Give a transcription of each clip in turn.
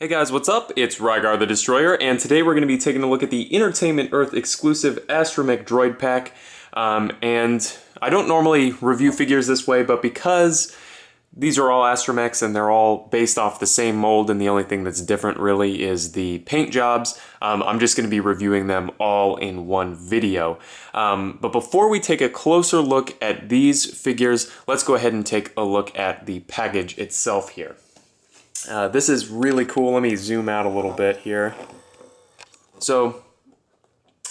Hey guys, what's up? It's Rygar the Destroyer, and today we're going to be taking a look at the Entertainment Earth exclusive Astromech Droid pack. And I don't normally review figures this way, but because these are all Astromechs and they're all based off the same mold, and the only thing that's different really is the paint jobs, I'm just going to be reviewing them all in one video. But before we take a closer look at these figures, let's go ahead and take a look at the package itself here. This is really cool. Let me zoom out a little bit here. So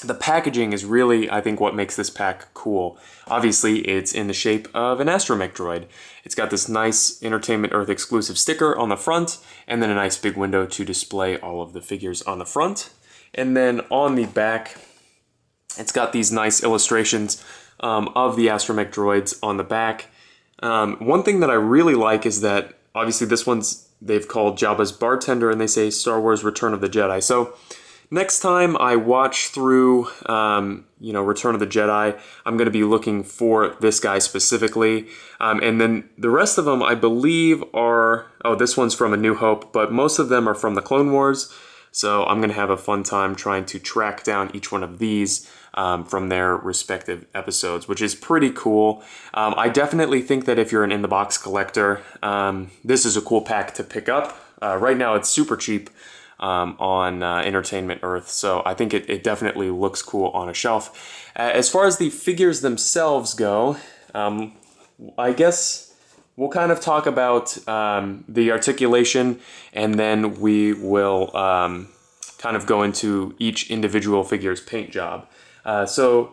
the packaging is really, I think, what makes this pack cool. Obviously, it's in the shape of an Astromech Droid. It's got this nice Entertainment Earth exclusive sticker on the front, and then a nice big window to display all of the figures on the front. And then on the back, it's got these nice illustrations of the Astromech Droids on the back. One thing that I really like is that, obviously, this one's they've called Jabba's bartender, and they say Star Wars Return of the Jedi. So next time I watch through, Return of the Jedi, I'm going to be looking for this guy specifically. And then the rest of them, I believe, are, this one's from A New Hope, but most of them are from the Clone Wars. So I'm going to have a fun time trying to track down each one of these from their respective episodes, which is pretty cool. I definitely think that if you're an in-the-box collector, this is a cool pack to pick up. Right now it's super cheap on Entertainment Earth, so I think it definitely looks cool on a shelf. As far as the figures themselves go, I guess we'll kind of talk about the articulation, and then we will kind of go into each individual figure's paint job. So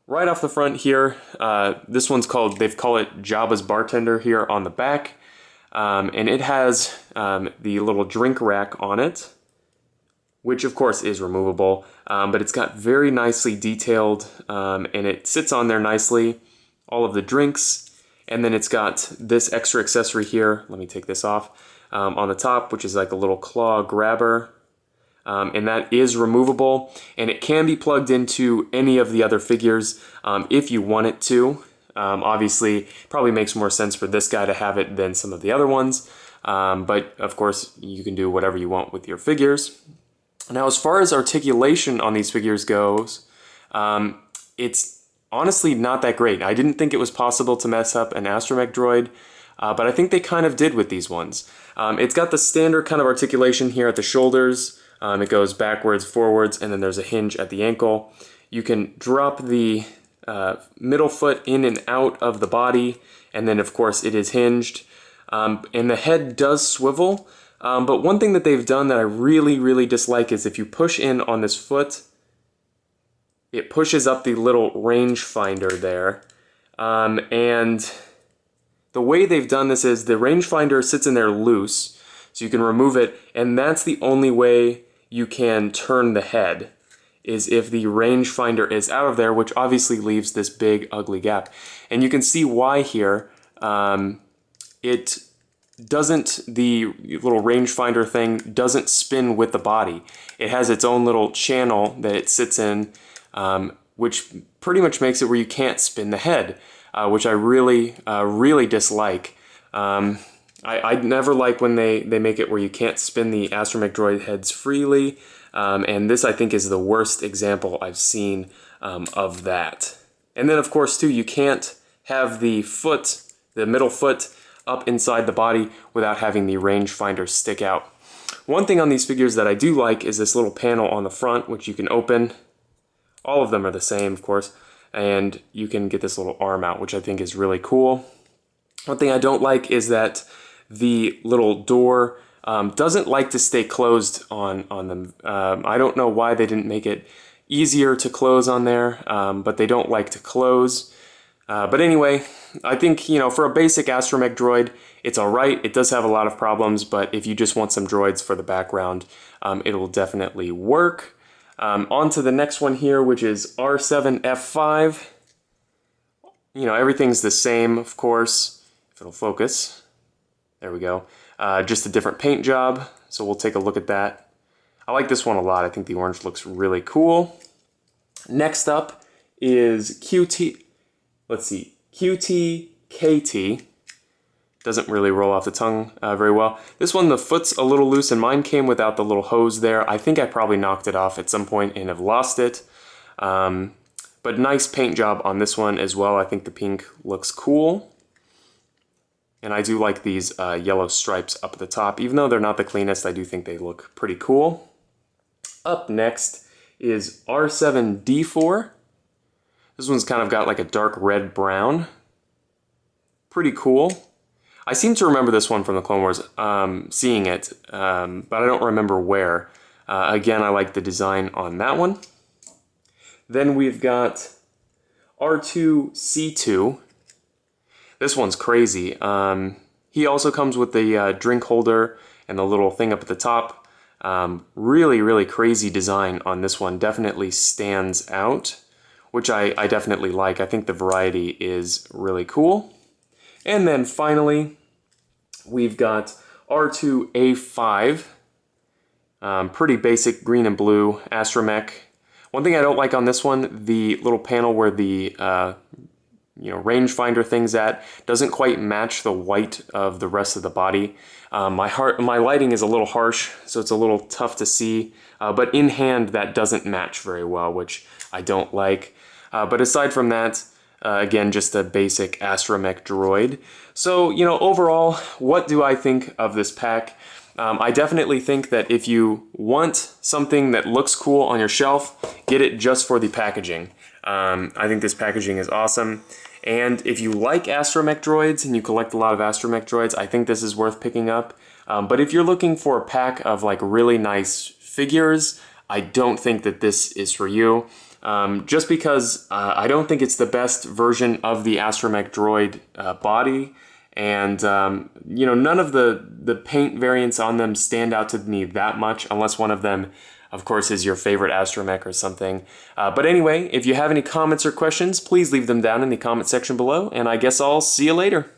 right off the front here, this one's they've called it Jabba's bartender here on the back. And it has the little drink rack on it, which of course is removable, but it's got very nicely detailed, and it sits on there nicely, all of the drinks, and then it's got this extra accessory here, let me take this off, on the top, which is like a little claw grabber. And that is removable, and it can be plugged into any of the other figures if you want it to. Obviously, it probably makes more sense for this guy to have it than some of the other ones, but of course, you can do whatever you want with your figures. Now, as far as articulation on these figures goes, it's honestly not that great. I didn't think it was possible to mess up an Astromech Droid, but I think they kind of did with these ones. It's got the standard kind of articulation here at the shoulders. It goes backwards, forwards, and then there's a hinge at the ankle. You can drop the middle foot in and out of the body, and then of course it is hinged. And the head does swivel, but one thing that they've done that I really dislike is if you push in on this foot, it pushes up the little range finder there. And the way they've done this is the rangefinder sits in there loose, so you can remove it, and that's the only way you can turn the head, is if the rangefinder is out of there, which obviously leaves this big ugly gap. And you can see why here. It doesn't, the little rangefinder thing doesn't spin with the body. It has its own little channel that it sits in, which pretty much makes it where you can't spin the head, which I really dislike. I never like when they make it where you can't spin the Astromech Droid heads freely, and this I think is the worst example I've seen of that. And then of course too, you can't have the foot, the middle foot, up inside the body without having the rangefinder stick out. One thing on these figures that I do like is this little panel on the front, which you can open. All of them are the same, of course, and you can get this little arm out, which I think is really cool. One thing I don't like is that the little door doesn't like to stay closed on them. I don't know why they didn't make it easier to close on there, but they don't like to close. But anyway, I think, for a basic Astromech Droid, it's alright. It does have a lot of problems, but if you just want some droids for the background, it'll definitely work. On to the next one here, which is R7F5. Everything's the same, of course, if it'll focus. There we go. Just a different paint job, so we'll take a look at that. I like this one a lot. I think the orange looks really cool. Next up is Cutie. Let's see. Cutie KT. Doesn't really roll off the tongue very well. This one, the foot's a little loose, and mine came without the little hose there. I think I probably knocked it off at some point and have lost it. But nice paint job on this one as well. I think the pink looks cool. And I do like these yellow stripes up at the top. Even though they're not the cleanest, I do think they look pretty cool. Up next is R7D4. This one's kind of got like a dark red-brown. Pretty cool. I seem to remember this one from the Clone Wars, seeing it, but I don't remember where. Again, I like the design on that one. Then we've got R2C2. This one's crazy. He also comes with the drink holder and the little thing up at the top. Really, really crazy design on this one. Definitely stands out, which I definitely like. I think the variety is really cool. And then finally, we've got R2A5. Pretty basic green and blue Astromech. One thing I don't like on this one, the little panel where the rangefinder thing's at doesn't quite match the white of the rest of the body. My lighting is a little harsh, so it's a little tough to see. But in hand, that doesn't match very well, which I don't like. But aside from that, again, just a basic Astromech Droid. So, overall, what do I think of this pack? I definitely think that if you want something that looks cool on your shelf, get it just for the packaging. I think this packaging is awesome. And if you like Astromech Droids and you collect a lot of Astromech Droids, I think this is worth picking up. But if you're looking for a pack of like really nice figures, I don't think that this is for you. Just because I don't think it's the best version of the Astromech Droid body, and none of the paint variants on them stand out to me that much, unless one of them, of course, is your favorite Astromech or something. But anyway, if you have any comments or questions, please leave them down in the comment section below, and I guess I'll see you later.